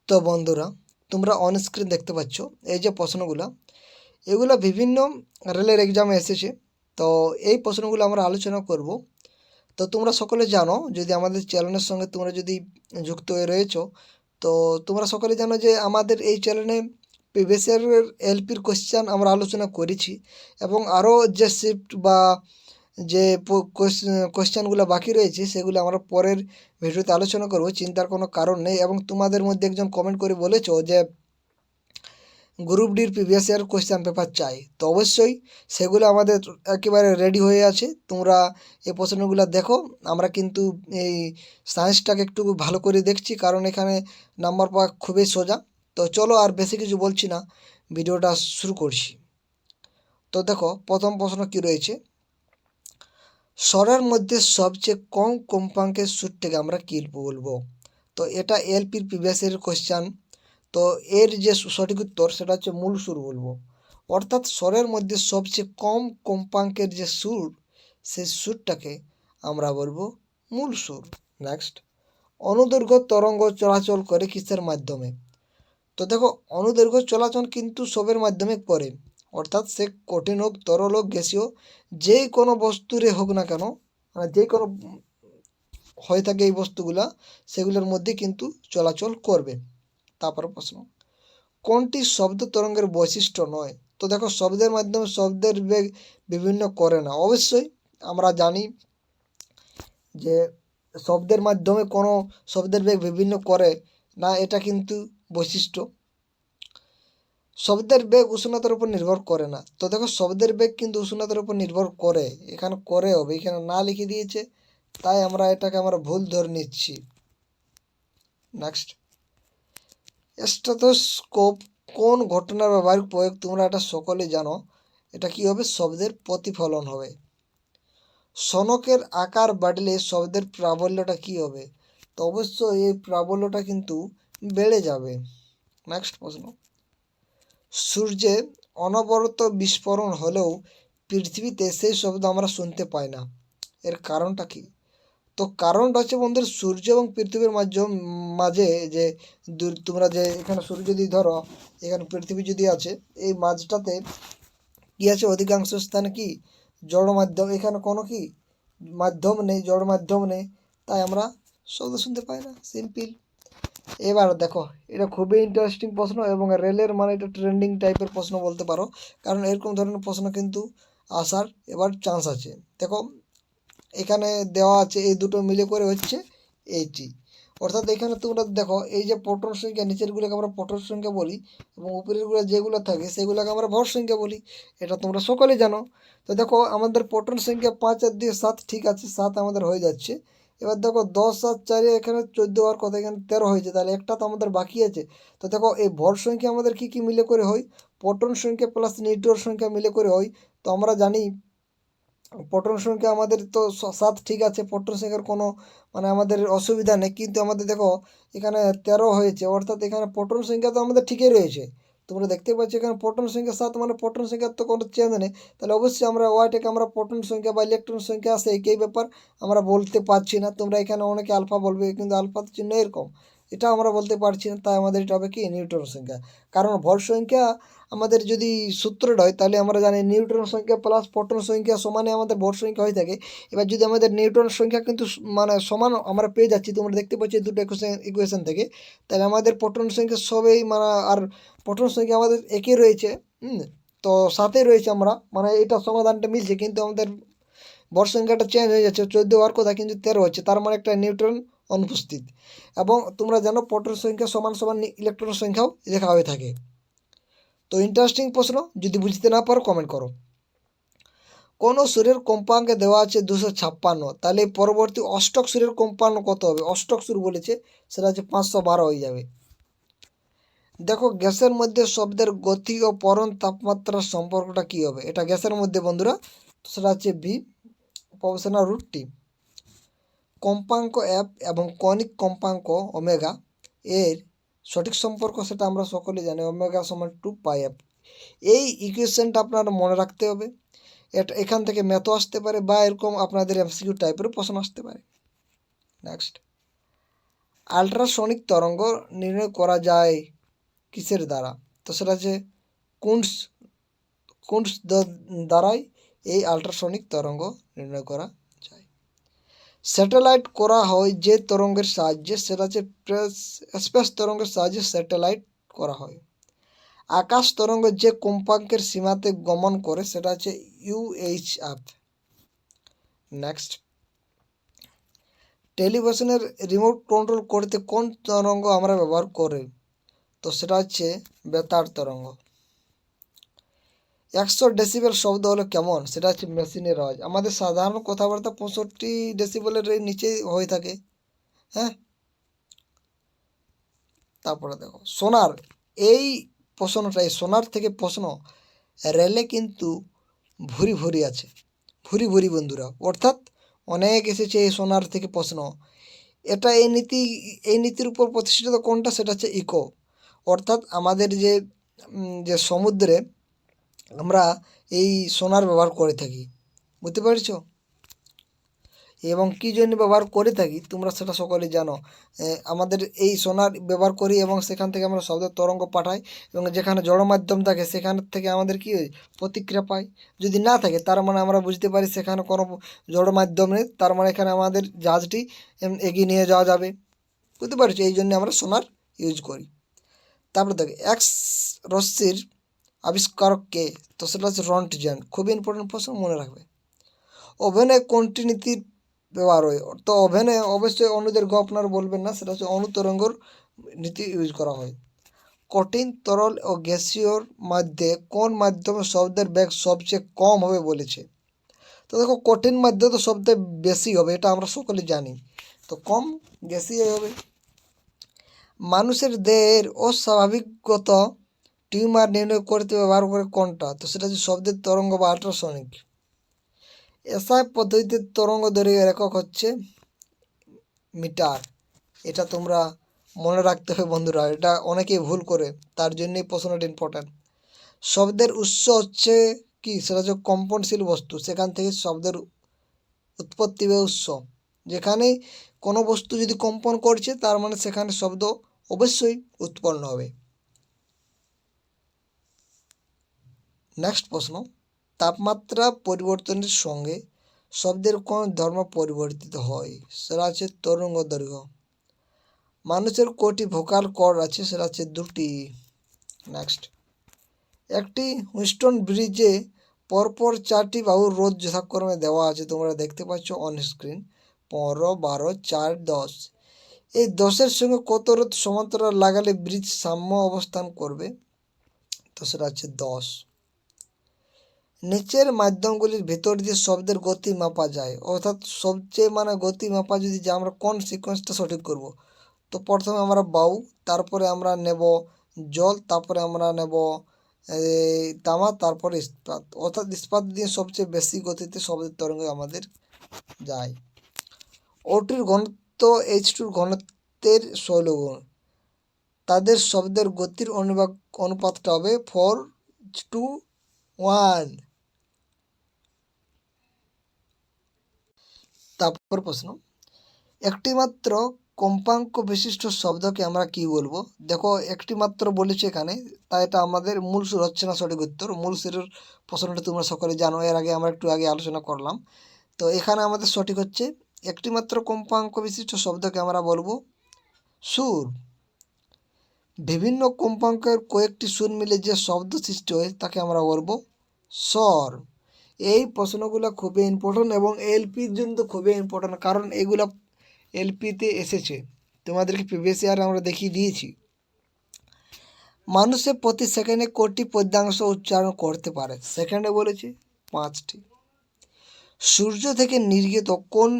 তো বন্ধুরা, তোমরা অন স্ক্রিন দেখতে পাচ্ছ এই যে প্রশ্নগুলো, এগুলো বিভিন্ন রেলের এক্সামে এসেছে। তো এই প্রশ্নগুলো আমরা আলোচনা করব। তো তোমরা সকলে জানো, যদি আমাদের চ্যানেলের সঙ্গে তোমরা যদি যুক্ত হয়ে রয়েছো, তো তোমরা সকলে জানো যে আমাদের এই চ্যানেলে প্রিভিয়াস ইয়ারের এলপির কোশ্চেন আমরা আলোচনা করেছি, এবং আরও যে শিফট বা যে কোশ্চেনগুলো বাকি রয়েছে সেগুলো আমরা পরের ভিডিওতে আলোচনা করব। চিন্তার কোনো কারণ নেই। এবং তোমাদের মধ্যে একজন কমেন্ট করে বলেছো যে গ্রুপ ডির প্রিভিয়াস ইয়ার কোশ্চেন পেপার চাই, তো অবশ্যই সেগুলো আমাদের একেবারে রেডি হয়ে আছে। তোমরা এই প্রশ্নগুলো দেখো। আমরা কিন্তু এই সায়েন্সটাকে একটু ভালো করে দেখছি, কারণ এখানে নাম্বার পাওয়া খুবই সোজা। তো চলো আর বেশি কিছু বলছি না, ভিডিওটা শুরু করছি। তো দেখো, প্রথম প্রশ্ন কি রয়েছে, স্বরের মধ্যে সবচেয়ে কম কম্পাঙ্কের সুরটাকে আমরা কী বলবো? তো এটা এলপির প্রিভিয়াস ইয়ারের কোশ্চেন। তো এর যে সঠিক উত্তর সেটা হচ্ছে মূল সুর বলবো। অর্থাৎ স্বরের মধ্যে সবচেয়ে কম কম্পাঙ্কের যে সুর, সেই সুরটাকে আমরা বলবো মূল সুর। নেক্সট, অনুদৈর্ঘ্য তরঙ্গ চলাচল করে কিসের মাধ্যমে? তো দেখো, অনুদৈর্ঘ্য চলাচল কিন্তু সবের মাধ্যমে করে। অর্থাৎ সে কঠিন হোক, তরল হোক, গ্যাসীয়, যে কোনো বস্তুরে হোক না কেন, মানে যে কোনো হয়ে থাকে এই বস্তুগুলা, সেগুলোর মধ্যে কিন্তু চলাচল করবে। তারপর প্রশ্ন, কোনটি শব্দ তরঙ্গের বৈশিষ্ট্য নয়? তো দেখো, শব্দের মাধ্যমে শব্দের বেগ বিভিন্ন করে না। অবশ্যই আমরা জানি যে শব্দের মাধ্যমে কোনো শব্দের বেগ বিভিন্ন করে না, এটা কিন্তু বৈশিষ্ট্য। শব্দের বেগ উষ্ণতার উপর নির্ভর করে না। তো দেখো, শব্দের বেগ কিন্তু উষ্ণতার উপর নির্ভর করে, এখানে করে হবে, এখানে না লিখে দিয়েছে, তাই আমরা এটাকে ভুল ধরে নিচ্ছি। নেক্সট, স্টেথোস্কোপ কোন ঘটনার ব্যবহারিক প্রয়োগ? তোমরা এটা সকলে জানো, এটা কি হবে? শব্দের প্রতিফলন হবে। শনকের আকার বাড়লে শব্দের প্রাবল্যটা কি হবে? তো অবশ্যই এই প্রাবল্যটা কিন্তু বেড়ে যাবে। নেক্সট প্রশ্ন, সূর্যে অনবরত বিস্ফোরণ হলেও পৃথিবীতে সেই শব্দ আমরা শুনতে পাই না, এর কারণটা কি? তো কারণটা হচ্ছে বন্ধুরা, সূর্য এবং পৃথিবীর মাঝে যে তোমরা যে এখানে সূর্য যদি ধরো, এখানে পৃথিবী যদি আছে, এই মাঝটাতে কি আছে? অধিকাংশ স্থানে কি জড় মাধ্যম, এখানে কোনো কি মাধ্যম নেই, জড় মাধ্যম নেই, তাই আমরা শব্দ শুনতে পাই না, সিম্পল। এবার দেখো, এটা খুবই ইন্টারেস্টিং প্রশ্ন, এবং রেলের মানে এটা ট্রেন্ডিং টাইপের প্রশ্ন বলতে পারো, কারণ এরকম ধরনের প্রশ্ন কিন্তু আসার এবার চান্স আছে। দেখো, এখানে দেওয়া আছে এই দুটো মিলে করে হচ্ছে এইটি। অর্থাৎ এখানে তোমরা দেখো, এই যে প্রোটন সংখ্যা, নিচেরগুলোকে আমরা প্রোটন সংখ্যা বলি, এবং উপরেরগুলো যেগুলো থাকে সেগুলোকে আমরা ভর সংখ্যা বলি, এটা তোমরা সকলেই জানো। তো দেখো, আমাদের প্রোটন সংখ্যা 5 আর 2 7, ঠিক আছে, 7 আমাদের হয়ে যাচ্ছে। এবার দেখো, 10 আর 4 এখানে 14 হওয়ার কথা, এখানে 13 হয়েছে, তাহলে একটা তো আমাদের বাকি আছে। তো দেখো, এই ভর সংখ্যা আমাদের কি কি মিলে করে হয়? প্রোটন সংখ্যা প্লাস নিউট্রন সংখ্যা মিলে করে হয়। তো আমরা জানি প্রোটন সংখ্যা আমাদের তো 7, ঠিক আছে, প্রোটন সংখ্যার কোনো মানে আমাদের অসুবিধা নেই, কিন্তু আমাদের দেখো এখানে 13 হয়েছে, অর্থাৎ এখানে প্রোটন সংখ্যা তো আমাদের ঠিকই রয়েছে। তোমরা দেখতে পাচ্ছ এখানে প্রোটন সংখ্যা 7, মানে প্রোটন সংখ্যার তো কোনো চেঞ্জ নেই। তাহলে অবশ্যই আমরা ওয়াইটাকে আমরা প্রোটন সংখ্যা বা ইলেকট্রন সংখ্যা আছে একই ব্যাপার, আমরা বলতে পারছি না। তোমরা এখানে অনেকে আলফা বলবে, কিন্তু আলফার চিহ্ন এরকম, এটা আমরা বলতে পারছি না, তাই আমাদের এটা হবে কি নিউট্রন সংখ্যা। কারণ ভর সংখ্যা আমাদের যদি সূত্রটা হয়, তাহলে আমরা জানি নিউট্রন সংখ্যা প্লাস প্রোটন সংখ্যা সমানে আমাদের ভর সংখ্যা হয়ে থাকে। এবার যদি আমাদের নিউট্রন সংখ্যা কিন্তু মানে সমান আমরা পেয়ে যাচ্ছি, তোমরা দেখতে পাচ্ছি দুটো ইকুয়েশন থেকে, তাহলে আমাদের প্রোটন সংখ্যা সবই মানে আর প্রোটন সংখ্যা আমাদের একই রয়েছে। তো সাথে রয়েছে, আমরা মানে এটা সমাধানটা মিলছে, কিন্তু আমাদের ভর সংখ্যাটা চেঞ্জ হয়ে যাচ্ছে, 14 হওয়ার কথা কিন্তু 13 হচ্ছে, তার মানে একটা নিউট্রন অনুপস্থিত। এবং তোমরা জানো প্রোটন সংখ্যা সমান সমান ইলেকট্রন সংখ্যাও লেখা হয়ে থাকে। তো ইন্টারেস্টিং প্রশ্ন, যদি বুঝতে না পারো কমেন্ট করো। কোন সুরের কম্পাঙ্কে দেওয়া আছে 256, তাহলে পরবর্তী অষ্টক সুরের কম্পাঙ্ক কত হবে? অষ্টক সুর বলেছে, সেটা হচ্ছে 512 হয়ে যাবে। দেখো, গ্যাসের মধ্যে শব্দের গতি ও পরণ তাপমাত্রার সম্পর্কটা কি হবে? এটা গ্যাসের মধ্যে বন্ধুরা, তো সেটা হচ্ছে ভি প্রপোর্শনাল রুট টি। কম্পাঙ্ক এফ এবং কণিক কম্পাঙ্ক ওমেগা এর সঠিক সম্পর্ক সেটা আমরা সকলে জানি, ওমেগা সমান 2πf। এই ইকুয়েশনটা আপনারা মনে রাখতে হবে। এটা এখান থেকে ম্যাথও আসতে পারে, বা এরকম আপনাদের এমসিকিউ টাইপেরও প্রশ্ন আসতে পারে। নেক্সট, আল্ট্রাসনিক তরঙ্গ নির্ণয় করা যায় কিসের দ্বারা? তো সেটা হচ্ছে কুন্স কুন্স দ্বারাই এই আল্ট্রাসনিক তরঙ্গ নির্ণয় করা যায়। স্যাটেলাইট করা হয় যে তরঙ্গের সাহায্যে, সেটা হচ্ছে স্পেস তরঙ্গের সাহায্যে স্যাটেলাইট করা হয়। আকাশ তরঙ্গ যে কম্পাঙ্কের সীমাতে গমন করে সেটা হচ্ছে ইউএইচএফ। নেক্সট, টেলিভিশনের রিমোট কন্ট্রোল করতে কোন তরঙ্গ আমরা ব্যবহার করি? তো সেটা হচ্ছে বেতার তরঙ্গ। 100 ডেসিবেল শব্দ হলো কেমন? সেটা হচ্ছে মেশিনের আওয়াজ। আমাদের সাধারণ কথাবার্তা 65 ডেসিবেলের নিচে হয়ে থাকে। হ্যাঁ, তারপরে দেখো সোনার, এই প্রশ্নটাই সোনার থেকে প্রশ্ন রেলে কিন্তু ভুরি ভুরি আছে, ভুরি ভুরি বন্ধুরা, অর্থাৎ অনেক এসেছে এই সোনার থেকে প্রশ্ন। এটা এই নীতির উপর প্রতিষ্ঠিত কোনটা? সেটা হচ্ছে ইকো। অর্থাৎ আমাদের যে সমুদ্রে আমরা এই সোনার ব্যবহার করে থাকি, বুঝতে পারছো? এবং কী জন্য ব্যবহার করে থাকি তোমরা সেটা সকলেই জানো। আমাদের এই সোনার ব্যবহার করি এবং সেখান থেকে আমরা শব্দের তরঙ্গ পাঠাই, এবং যেখানে জড় মাধ্যম থাকে সেখান থেকে আমাদের কী হয়? প্রতিক্রিয়া পাই। যদি না থাকে তার মানে আমরা বুঝতে পারি সেখানে কোনো জড় মাধ্যম নেই, তার মানে এখানে আমাদের জাহাজটি এগিয়ে নিয়ে যাওয়া যাবে, বুঝতে পারছো? এই জন্য আমরা সোনার ইউজ করি। তারপরে দেখো এক্স রশ্মির আবিষ্কারক কে? তো সেটা হচ্ছে রন্টজেন। খুবই ইম্পর্টেন্ট প্রশ্ন, মনে রাখবে। ওভেনে কোনটি নীতির ব্যবহার হয়? তো ওভেনে অবশ্যই অণুদের আপনারা বলবেন না, সেটা হচ্ছে অণুতরঙ্গর নীতি ইউজ করা হয়। কঠিন, তরল ও গ্যাসীয়র মধ্যে কোন মাধ্যমে শব্দের বেগ সবচেয়ে কম হবে বলেছে? তো দেখো কঠিন মাধ্যমে তো শব্দের বেশি হবে, এটা আমরা সকলে জানি, তো কম গ্যাসীয় হবে। মানুষের দেহের অস্বাভাবিকগত টিউমার নির্ণয় করতে ব্যবহার করে কোনটা? তো সেটা হচ্ছে শব্দের তরঙ্গ বা আল্ট্রাসনিক। এসআই পদ্ধতিতে তরঙ্গ দৈর্ঘ্যের একক হচ্ছে মিটার। এটা তোমরা মনে রাখতে হবে বন্ধুরা, এটা অনেকেই ভুল করে, তার জন্যই প্রশ্নটা ইম্পর্ট্যান্ট। শব্দের উৎস হচ্ছে কি? সেটা হচ্ছে কম্পনশীল বস্তু, সেখান থেকে শব্দের উৎপত্তি বা উৎস। যেখানে কোনো বস্তু যদি কম্পন করছে তার মানে সেখানে শব্দ অবশ্যই উৎপন্ন হবে। নেক্সট প্রশ্ন, তাপমাত্রা পরিবর্তনের সঙ্গে শব্দের কোন ধর্ম পরিবর্তিত হয়? সেটা হচ্ছে তরঙ্গ দৈর্ঘ্য। মানুষের কটি ভোকাল কর্ড আছে? সেটা হচ্ছে 2টি। নেক্সট, একটি হুইস্টন ব্রিজে পরপর 4টি বাহুর রোধ যথাক্রমে দেওয়া আছে, তোমরা দেখতে পাচ্ছ অন স্ক্রিন, 15, 12, 4, 10। এই 10-এর সঙ্গে কত রোধ সমান্তরাল লাগালে ব্রিজ সাম্য অবস্থান করবে? তো সেটা হচ্ছে 10। নিচের মাধ্যমগুলির ভেতর দিয়ে শব্দের গতি মাপা যায়, অর্থাৎ সবচেয়ে গতি মাপা যদি যে আমরা কোন সিকোয়েন্সটা সঠিক করব? তো প্রথমে আমরা বায়ু, তারপরে আমরা নেব জল, তারপরে আমরা নেব তামা, তারপরে ইস্পাত। অর্থাৎ ইস্পাত দিয়ে সবচেয়ে বেশি গতিতে শব্দের তরঙ্গ আমাদের যায়। ওটির ঘনত্ব H2-র ঘনত্বের 16 গুণ। তাদের শব্দের গতির অনুপাতটা হবে 4:1। তারপর প্রশ্ন, একটি মাত্র কম্পাঙ্ক বিশিষ্ট শব্দকে আমরা কি বলবো? দেখো একটি মাত্র বলেছে এখানে, তাই এটা আমাদের মূল সুর হচ্ছে না সঠিক উত্তর। মূল সুরের প্রশ্নটা তোমরা সকলে জানো, এর আগে আমরা একটু আগে আলোচনা করলাম। তো এখানে আমাদের সঠিক হচ্ছে একটি মাত্র কম্পাঙ্ক বিশিষ্ট শব্দকে আমরা বলবো সুর। বিভিন্ন কম্পাঙ্কের কয়েকটি সুর মিলে যে শব্দ সৃষ্টি হয় তাকে আমরা বলবো স্বর। এই প্রশ্নগুলো খুবই ইম্পর্টেন্ট এবং এলপির জন্য তো খুবই ইম্পর্টেন্ট, কারণ এগুলো এলপিতে এসেছে, তোমাদেরকে প্রিভিয়াস ইয়ার আমরা দেখিয়ে দিয়েছি। মানুষের প্রতি সেকেন্ডে কটি পদ্যাংশ উচ্চারণ করতে পারে? সেকেন্ডে বলেছি 5টি। সূর্য থেকে নির্গত কোন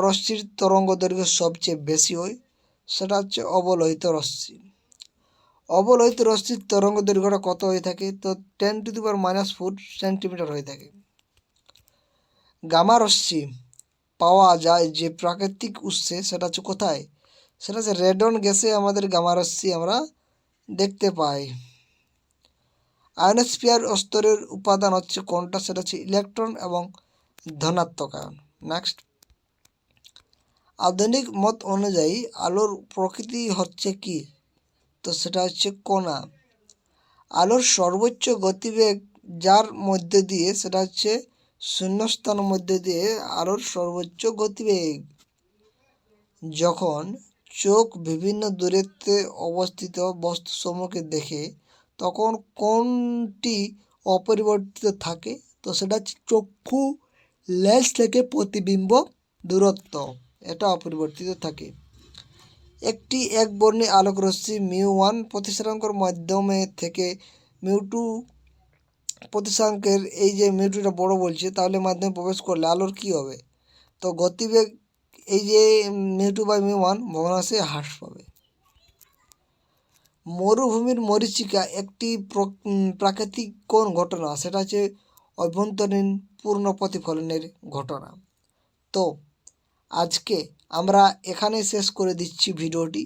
রশ্মির তরঙ্গ দৈর্ঘ্য সবচেয়ে বেশি হয়? সেটা হচ্ছে অবলোহিত রশ্মি। অবলোহিত রশ্মির তরঙ্গ দৈর্ঘ্যটা কত হয়ে থাকে? তো 10⁻⁻4 সেন্টিমিটার হয়ে থাকে। গামা রশ্মি পাওয়া যায় যে প্রাকৃতিক উৎসে, সেটা হচ্ছে কোথায়? সেটা হচ্ছে রেডন গ্যাসে আমাদের গামা রশ্মি আমরা দেখতে পাই। আয়নোস্ফিয়ার স্তরের উপাদান হচ্ছে কোনটা? সেটা হচ্ছে ইলেকট্রন এবং ধনাত্মক আয়ন। নেক্সট, আধুনিক মত অনুযায়ী আলোর প্রকৃতি হচ্ছে কি? তো সেটা হচ্ছে কণা। আলোর সর্বোচ্চ গতিবেগ যার মধ্যে দিয়ে, সেটা হচ্ছে শূন্যস্থানের মধ্যে দিয়ে আলোর সর্বোচ্চ গতিবেগ। যখন চোখ বিভিন্ন দূরত্বে অবস্থিত বস্তুসমূহকে দেখে তখন কোনটি অপরিবর্তিত থাকে? তো সেটা হচ্ছে চক্ষু লেন্স থেকে প্রতিবিম্ব দূরত্ব, এটা অপরিবর্তিত থাকে। একটি একবর্ণী আলোকরশ্মি μ1 প্রতিসরাঙ্কের মাধ্যমে থেকে μ2 প্রতিসরাঙ্কের, এই যে μ2টা বড় বলছে, তাহলে মাধ্যমে প্রবেশ করলে আলোর কি হবে? তো গতিবেগ এই যে μ2/μ1 ভগ্নাংশে হ্রাস পাবে। মরুভূমির মরীচিকা একটি প্রাকৃতিক কোন ঘটনা? সেটা হচ্ছে অভ্যন্তরীণ পূর্ণ প্রতিফলনের ঘটনা। তো আজকে আমরা এখানে শেষ করে দিচ্ছি ভিডিওটি।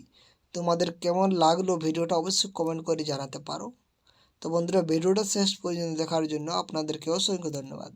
তোমাদের কেমন লাগলো ভিডিওটা অবশ্যই কমেন্ট করে জানাতে পারো। তো বন্ধুরা, ভিডিওটা শেষ পর্যন্ত দেখার জন্য আপনাদেরকে অসংখ্য ধন্যবাদ।